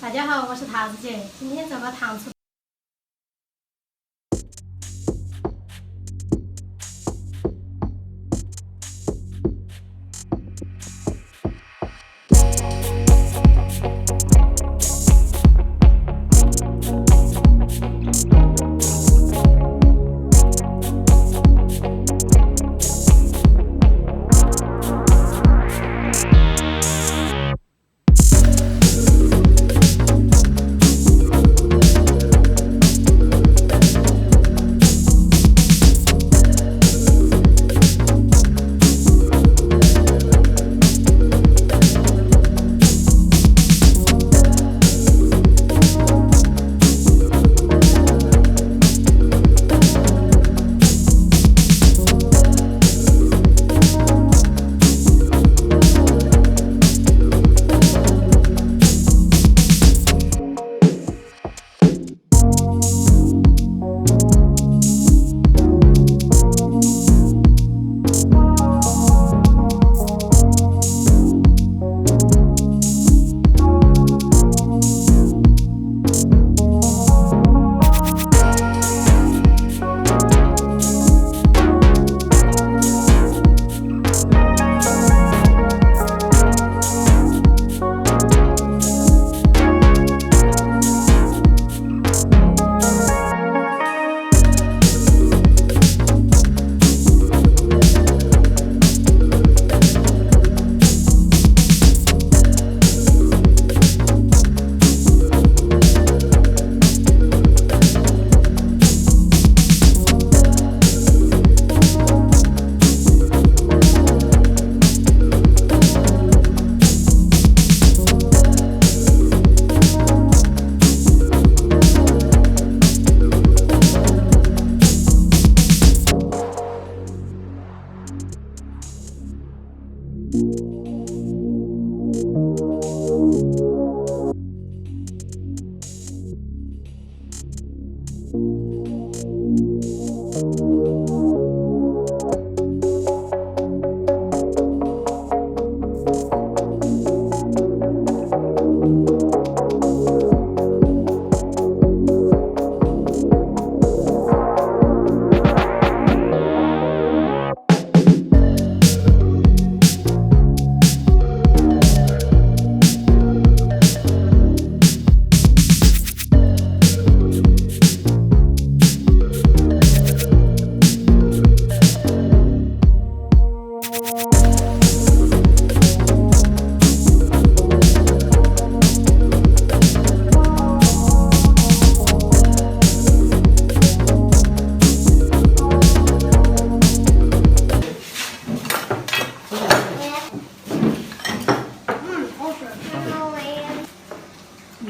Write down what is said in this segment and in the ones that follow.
大家好，我是桃子姐，今天做个糖醋。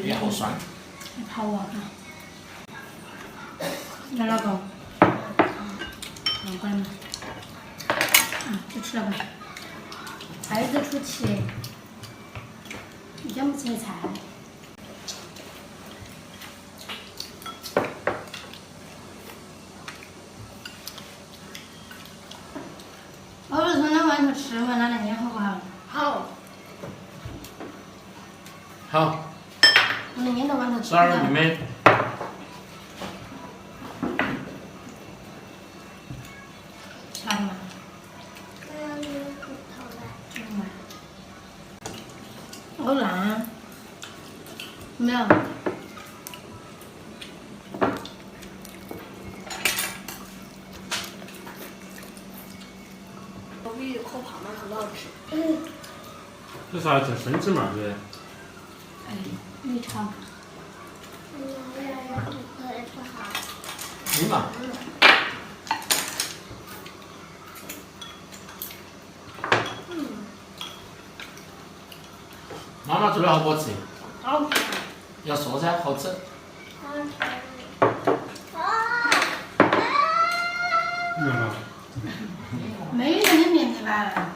也好酸。好啊！来，老公，老公嘛，就吃了吧。孩子出去，你今天不吃菜？我不是从那外头吃完了，那你好不好？好。好。我那天到外头吃12妹妹。吃了吗？好烂，没有。我比可胖了，很好吃。这啥叫生芝麻的？哎，你尝。你嘛。妈妈做的好不好吃？好吃。要说噻，好吃。好吃。没人的面对吧？